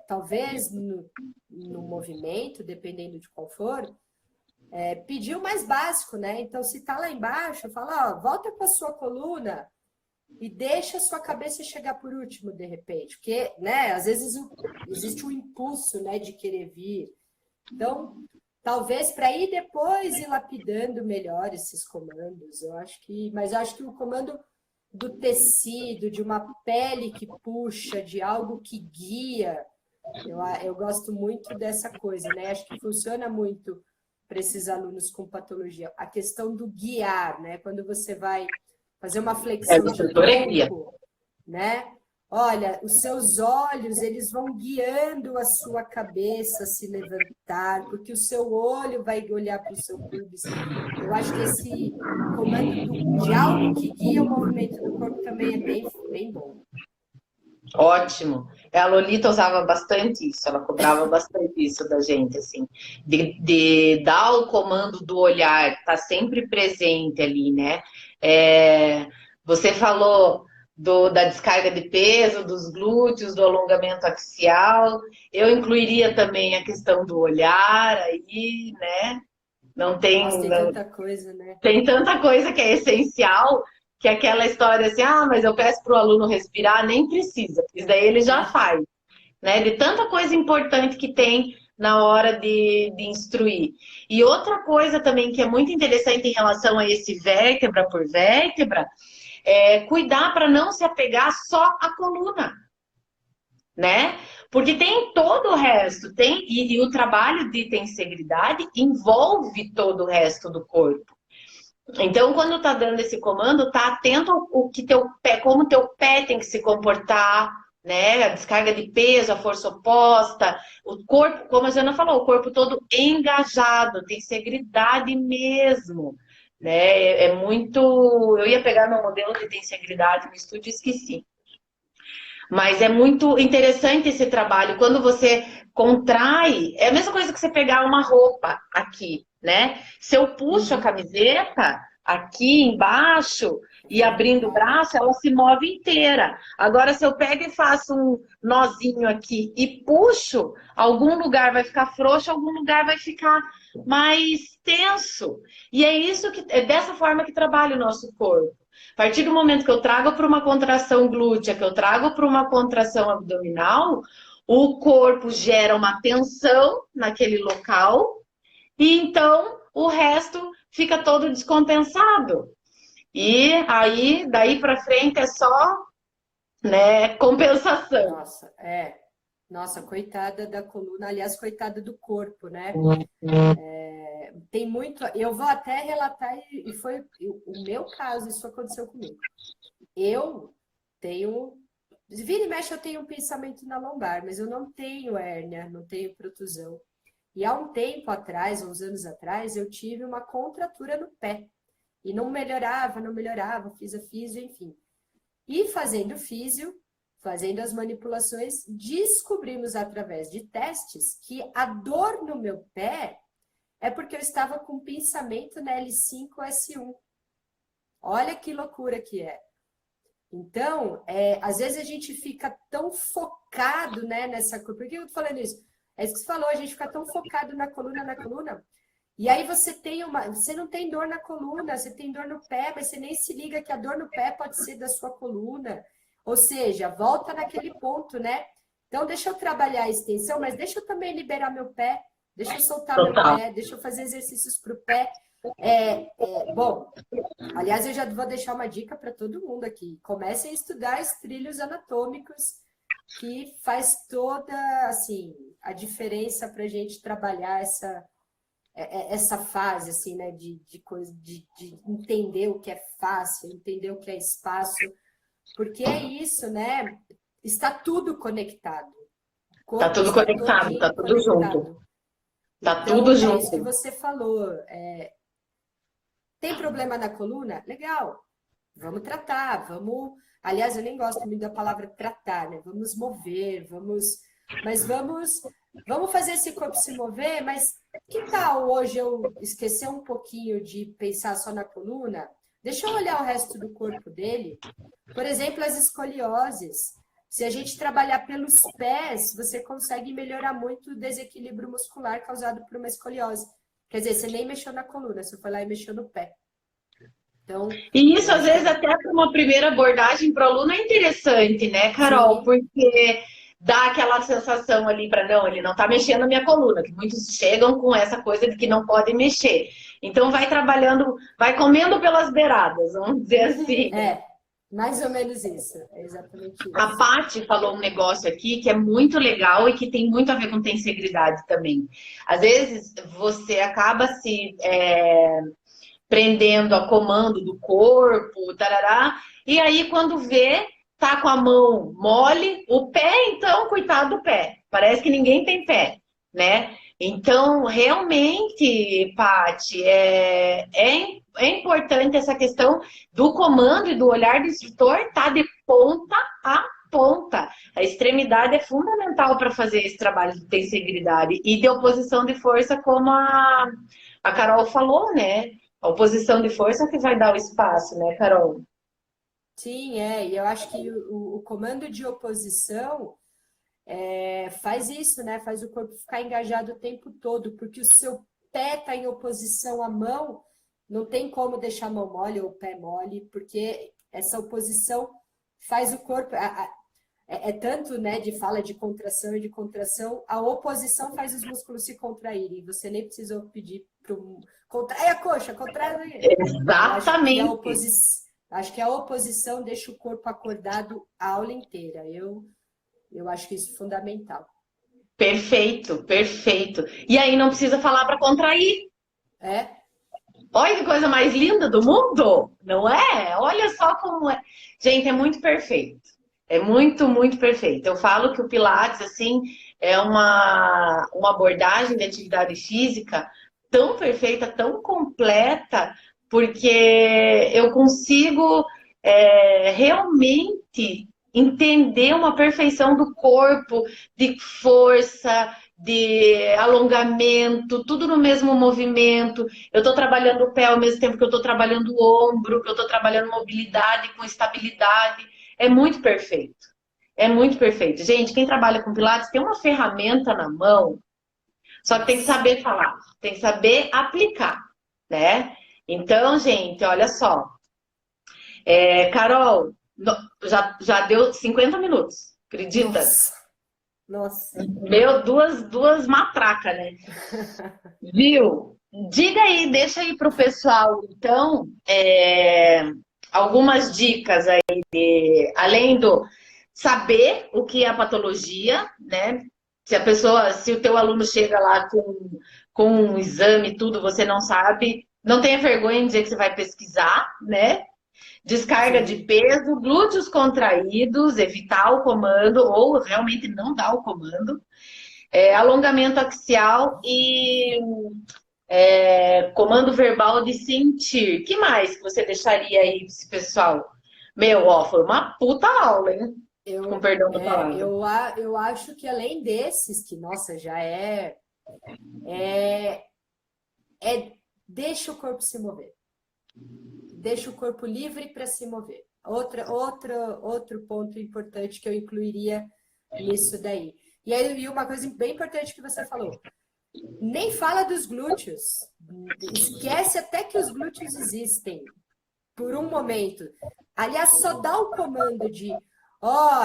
talvez no movimento, dependendo de qual for, pedir o mais básico, né? Então, se tá lá embaixo, fala, ó, volta para sua coluna e deixa a sua cabeça chegar por último, de repente, porque, né, às vezes existe um impulso, né, de querer vir. Então, talvez para ir depois ir lapidando melhor esses comandos, mas eu acho que o comando do tecido, de uma pele que puxa, de algo que guia, eu gosto muito dessa coisa, né? Acho que funciona muito para esses alunos com patologia. A questão do guiar, né? Quando você vai fazer uma É, flexão o de instrutor é guia. tronco, né? Olha, os seus olhos, eles vão guiando a sua cabeça a se levantar, porque o seu olho vai olhar para o seu pubis. Eu acho que esse comando de algo que guia o movimento do corpo também é bem, bem bom. Ótimo. A Lolita usava bastante isso, ela cobrava bastante isso da gente, assim, de dar o comando do olhar, tá sempre presente ali, né? Você falou da descarga de peso, dos glúteos, do alongamento axial, eu incluiria também a questão do olhar aí, né? Não Nossa, tem, tem não, tanta coisa, né? tem tanta coisa que é essencial que aquela história assim, ah, mas eu peço para o aluno respirar, nem precisa, isso daí ele já faz, né? De tanta coisa importante que tem na hora de instruir. E outra coisa também que é muito interessante em relação a esse vértebra por vértebra é cuidar para não se apegar só à coluna, né? Porque tem todo o resto, e o trabalho de tensegridade envolve todo o resto do corpo. Então, quando tá dando esse comando, tá atento ao que teu pé, como teu pé tem que se comportar, né? A descarga de peso, a força oposta, o corpo, como a Jana falou, o corpo todo engajado, tem integridade mesmo, né? É muito. Eu ia pegar meu modelo de integridade no estúdio e esqueci. Mas é muito interessante esse trabalho. Quando você contrai, é a mesma coisa que você pegar uma roupa aqui, né? Se eu puxo a Uhum. camiseta aqui embaixo e abrindo o Vai. braço, ela se move inteira. Agora, se eu pego e faço um nozinho aqui e puxo, algum lugar vai ficar frouxo, algum lugar vai ficar mais tenso. E é isso que é dessa forma que trabalha o nosso corpo. A partir do momento que eu trago para uma contração glútea, que eu trago para uma contração abdominal, o corpo gera uma tensão naquele local e então o resto fica todo descompensado. E aí, daí para frente é só, né, compensação. Nossa, é. Nossa, coitada da coluna, aliás, coitada do corpo, né? Tem muito. Eu vou até relatar, e foi o meu caso, isso aconteceu comigo. Eu tenho. Vira e mexe, eu tenho um pensamento na lombar, mas eu não tenho hérnia, não tenho protusão. E há um tempo atrás, uns anos atrás, eu tive uma contratura no pé. E não melhorava, não melhorava, fiz a físio, enfim. E fazendo físio, fazendo as manipulações, descobrimos através de testes que a dor no meu pé é porque eu estava com pensamento na L5-S1. Olha que loucura que é. Então, às vezes a gente fica tão focado, né, nessa coisa. Por que eu tô falando isso? É isso que você falou, a gente fica tão focado na coluna. E aí você não tem dor na coluna, você tem dor no pé, mas você nem se liga que a dor no pé pode ser da sua coluna. Ou seja, volta naquele ponto, né? Então, deixa eu trabalhar a extensão, mas deixa eu também liberar meu pé, deixa eu soltar meu pé, deixa eu fazer exercícios para o pé. Bom, aliás, eu já vou deixar uma dica para todo mundo aqui. Comecem a estudar os trilhos anatômicos, que faz toda, assim, a diferença para a gente trabalhar essa fase, assim, né, de entender o que é face, entender o que é espaço, porque é isso, né? Está tudo conectado. Tá tudo conectado, tá tudo junto. Tá Então, tudo junto. É isso que você falou. Tem problema na coluna? Legal. Vamos tratar, vamos... Aliás, eu nem gosto muito da palavra tratar, né? Vamos mover, mas vamos fazer esse corpo se mover, mas que tal hoje eu esquecer um pouquinho de pensar só na coluna? Deixa eu olhar o resto do corpo dele. Por exemplo, as escolioses. Se a gente trabalhar pelos pés, você consegue melhorar muito o desequilíbrio muscular causado por uma escoliose. Quer dizer, você nem mexeu na coluna, você foi lá e mexeu no pé. Então, e isso, às vezes, até para uma primeira abordagem para o aluno é interessante, né, Carol? Sim. Porque dá aquela sensação ali para, não, ele não está mexendo na minha coluna, que muitos chegam com essa coisa de que não podem mexer. Então, vai trabalhando, vai comendo pelas beiradas, vamos dizer assim. Mais ou menos isso, é exatamente isso. A Paty falou um negócio aqui que é muito legal e que tem muito a ver com tensegridade também. Às vezes, você acaba se... prendendo a comando do corpo, tarará, e aí quando vê, tá com a mão mole, o pé, então, coitado do pé, parece que ninguém tem pé, né? Então, realmente, Paty, é importante essa questão do comando e do olhar do instrutor tá de ponta a ponta. A extremidade é fundamental para fazer esse trabalho de tensegridade e de oposição de força, como a Carol falou, né? A oposição de força que vai dar o espaço, né, Carol? Sim, e eu acho que o comando de oposição faz isso, né? Faz o corpo ficar engajado o tempo todo, porque o seu pé está em oposição à mão, não tem como deixar a mão mole ou o pé mole, porque essa oposição faz o corpo... tanto, né, de fala de contração e de contração, a oposição faz os músculos se contraírem. Você nem precisou pedir para um... Contrai a coxa, contrai... Exatamente. Acho que a oposição deixa o corpo acordado a aula inteira. Eu acho que isso é fundamental. Perfeito, perfeito. E aí não precisa falar para contrair. Olha que coisa mais linda do mundo, não é? Olha só como é. Gente, é muito perfeito. É muito, muito perfeito. Eu falo que o Pilates, assim, é uma abordagem de atividade física tão perfeita, tão completa, porque eu consigo realmente entender uma perfeição do corpo, de força, de alongamento, tudo no mesmo movimento. Eu estou trabalhando o pé ao mesmo tempo que eu estou trabalhando o ombro, que eu estou trabalhando mobilidade com estabilidade. É muito perfeito. É muito perfeito. Gente, quem trabalha com Pilates tem uma ferramenta na mão, só que tem que saber falar, tem que saber aplicar, né? Então, gente, olha só. Carol, já deu 50 minutos, acredita? Nossa, nossa. Meu, duas matracas, né? Viu? Diga aí, deixa aí pro pessoal, então, algumas dicas aí, além do saber o que é a patologia, né? Se o teu aluno chega lá com um exame e tudo, você não sabe, não tenha vergonha em dizer que você vai pesquisar, né? Descarga de Sim. peso, glúteos contraídos, evitar o comando ou realmente não dar o comando, alongamento axial e comando verbal de sentir. Que mais que você deixaria aí para esse pessoal? Meu, ó, foi uma puta aula, hein? Com perdão da palavra. Eu acho que além desses, que, nossa, já é deixa o corpo se mover. Deixa o corpo livre para se mover. Outro ponto importante que eu incluiria nisso daí. E aí, uma coisa bem importante que você falou, nem fala dos glúteos. Esquece até que os glúteos existem por um momento. Aliás, só dá o comando de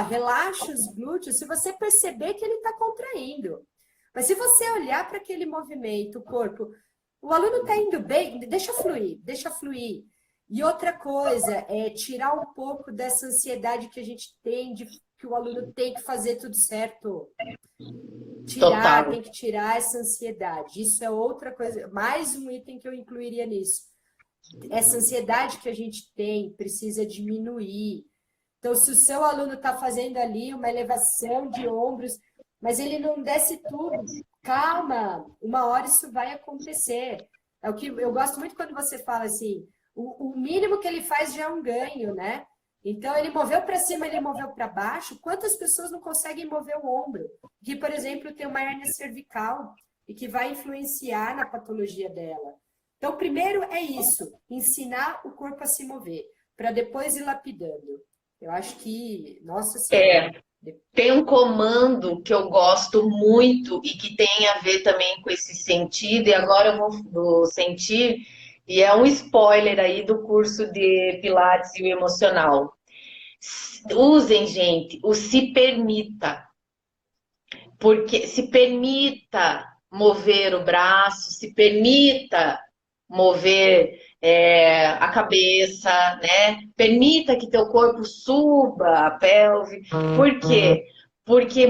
relaxa os glúteos se você perceber que ele está contraindo. Mas se você olhar para aquele movimento, o corpo, o aluno está indo bem, deixa fluir, deixa fluir. E outra coisa é tirar um pouco dessa ansiedade que a gente tem de que o aluno tem que fazer tudo certo. Total. Tem que tirar essa ansiedade. Isso é outra coisa, mais um item que eu incluiria nisso. Essa ansiedade que a gente tem precisa diminuir. Então, se o seu aluno está fazendo ali uma elevação de ombros, mas ele não desce tudo, calma, uma hora isso vai acontecer. É o que eu gosto muito quando você fala assim, o mínimo que ele faz já é um ganho, né? Então, ele moveu para cima, ele moveu para baixo. Quantas pessoas não conseguem mover o ombro? Que, por exemplo, tem uma hérnia cervical e que vai influenciar na patologia dela. Então, primeiro é isso, ensinar o corpo a se mover, para depois ir lapidando. Eu acho que, nossa senhora. Tem um comando que eu gosto muito e que tem a ver também com esse sentido, e agora eu vou sentir, e é um spoiler aí do curso de Pilates e o emocional. Usem, gente, o se permita, porque se permita mover o braço, se permita mover a cabeça, né? Permita que teu corpo suba a pelve. Por quê? Porque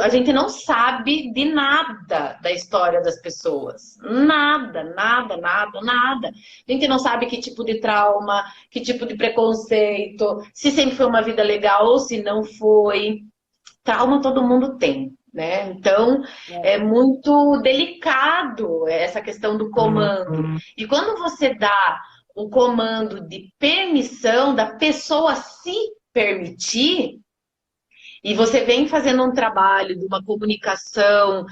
a gente não sabe de nada da história das pessoas. Nada, nada, nada, nada. A gente não sabe que tipo de trauma, que tipo de preconceito, se sempre foi uma vida legal ou se não foi. Trauma todo mundo tem, né? Então é muito delicado essa questão do comando. E quando você dá o comando de permissão da pessoa se permitir, e você vem fazendo um trabalho de uma comunicação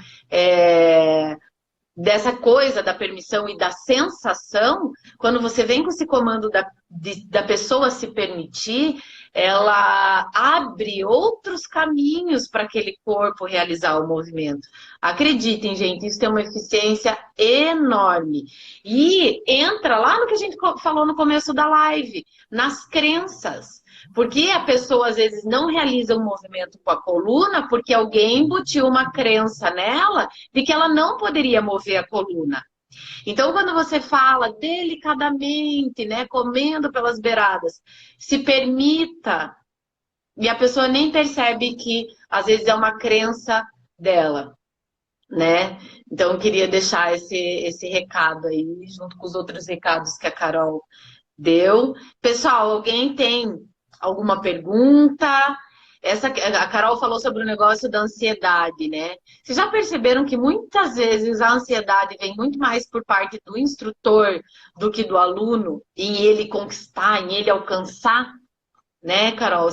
dessa coisa da permissão e da sensação, quando você vem com esse comando da pessoa se permitir, ela abre outros caminhos para aquele corpo realizar o movimento. Acreditem, gente, isso tem uma eficiência enorme. E entra lá no que a gente falou no começo da live, nas crenças. Porque a pessoa às vezes não realiza um movimento com a coluna porque alguém embutiu uma crença nela de que ela não poderia mover a coluna. Então, quando você fala delicadamente, né, comendo pelas beiradas, se permita, e a pessoa nem percebe que às vezes é uma crença dela, né? Então, eu queria deixar esse recado aí, junto com os outros recados que a Carol deu. Pessoal, alguém tem alguma pergunta? A Carol falou sobre o negócio da ansiedade, né? Vocês já perceberam que muitas vezes a ansiedade vem muito mais por parte do instrutor do que do aluno, em ele conquistar, em ele alcançar, né, Carol?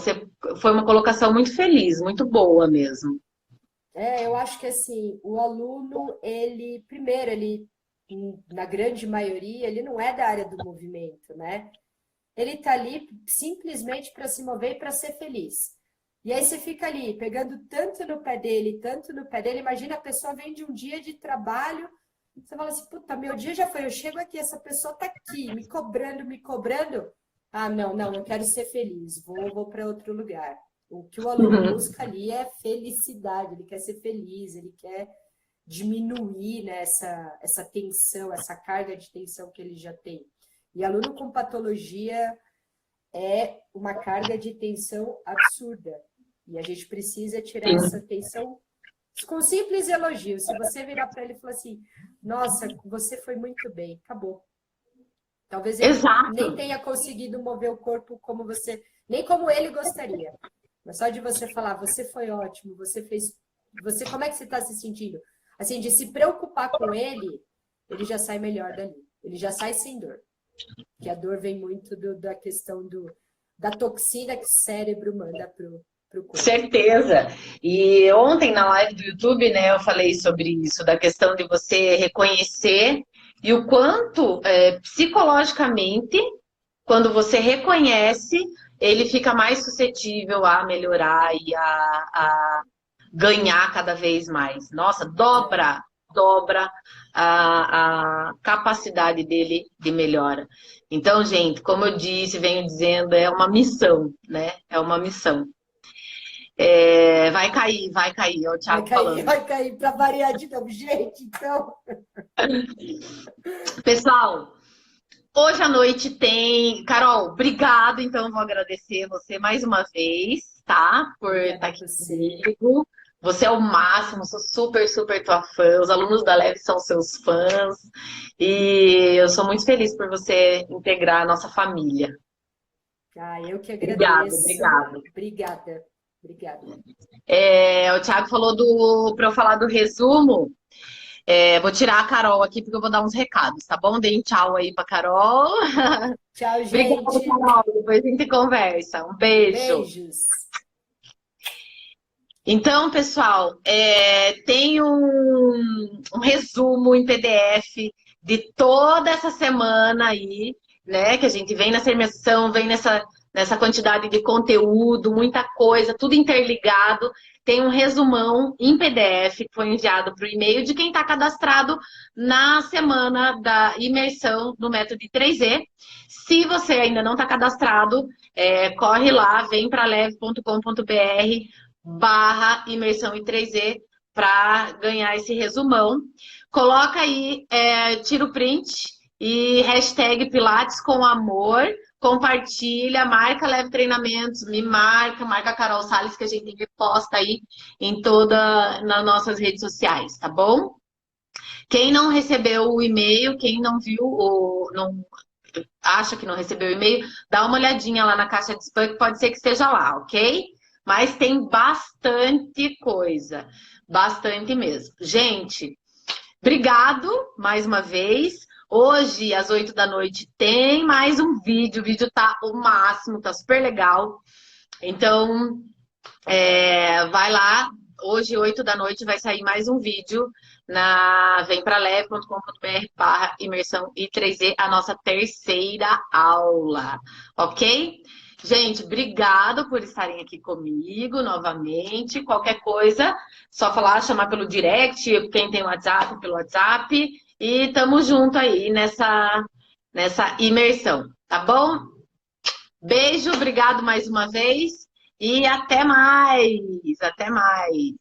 Foi uma colocação muito feliz, muito boa mesmo. Eu acho que assim, o aluno, na grande maioria, ele não é da área do movimento, né? Ele tá ali simplesmente para se mover e para ser feliz. E aí você fica ali, pegando tanto no pé dele, tanto no pé dele. Imagina, a pessoa vem de um dia de trabalho, você fala assim, puta, meu dia já foi, eu chego aqui, essa pessoa tá aqui, me cobrando, me cobrando. Ah, não, não, eu quero ser feliz, vou para outro lugar. O que o aluno Uhum. busca ali é felicidade, ele quer ser feliz, ele quer diminuir, né, essa tensão, essa carga de tensão que ele já tem. E aluno com patologia é uma carga de tensão absurda. E a gente precisa tirar essa Sim. tensão com simples elogios. Se você virar para ele e falar assim, nossa, você foi muito bem, acabou. Talvez ele nem Exato. tenha conseguido mover o corpo como você, nem como ele gostaria. Mas só de você falar, você foi ótimo, você fez, você como é que você está se sentindo? Assim, de se preocupar com ele já sai melhor dali. Ele já sai sem dor. Que a dor vem muito da questão da toxina que o cérebro manda pro corpo. Certeza. E ontem na live do YouTube, né, eu falei sobre isso, da questão de você reconhecer e o quanto psicologicamente, quando você reconhece, ele fica mais suscetível a melhorar e a ganhar cada vez mais. Nossa, É. dobra a capacidade dele de melhora. Então, gente, como eu disse, venho dizendo, é uma missão, né? É uma missão. É, vai cair, é o Thiago falando. Vai cair para variar de novo. Gente, então. Pessoal, hoje à noite tem. Carol, obrigado. Então, vou agradecer você mais uma vez, tá? Por estar Obrigada a aqui você. comigo. Você é o máximo, sou super, super tua fã. Os alunos da Leve são seus fãs. E eu sou muito feliz por você integrar a nossa família. Ah, eu que Obrigada, agradeço. obrigada. Obrigada. Obrigada. É, o Thiago falou para eu falar do resumo. É, vou tirar a Carol aqui porque eu vou dar uns recados, tá bom? Deem tchau aí pra Carol. Tchau, Obrigada, gente. Carol. Depois a gente conversa. Um beijo. Beijos. Então, pessoal, tem um resumo em PDF de toda essa semana aí, né? Que a gente vem nessa imersão, vem nessa quantidade de conteúdo, muita coisa, tudo interligado. Tem um resumão em PDF que foi enviado para o e-mail de quem está cadastrado na semana da imersão no método 3E. Se você ainda não está cadastrado, corre lá, vem para leve.com.br/barra imersão em 3E para ganhar esse resumão. Coloca aí, tira o print e hashtag Pilates com amor, compartilha, marca Leve Treinamentos, me marca a Carol Salles que a gente reposta aí nas nossas redes sociais, tá bom? Quem não recebeu o e-mail, quem não viu ou não acha que não recebeu o e-mail, dá uma olhadinha lá na caixa de spam que pode ser que esteja lá, ok? Mas tem bastante coisa, bastante mesmo. Gente, obrigado mais uma vez. Hoje, às 8 da noite, tem mais um vídeo. O vídeo tá o máximo, tá super legal. Então, vai lá. Hoje, 8 da noite, vai sair mais um vídeo na vempraleve.com.br/barra imersão I3E, a nossa terceira aula, ok? Gente, obrigado por estarem aqui comigo novamente. Qualquer coisa, só falar, chamar pelo direct, quem tem WhatsApp, pelo WhatsApp. E tamo junto aí nessa imersão, tá bom? Beijo, obrigado mais uma vez. E até mais, até mais.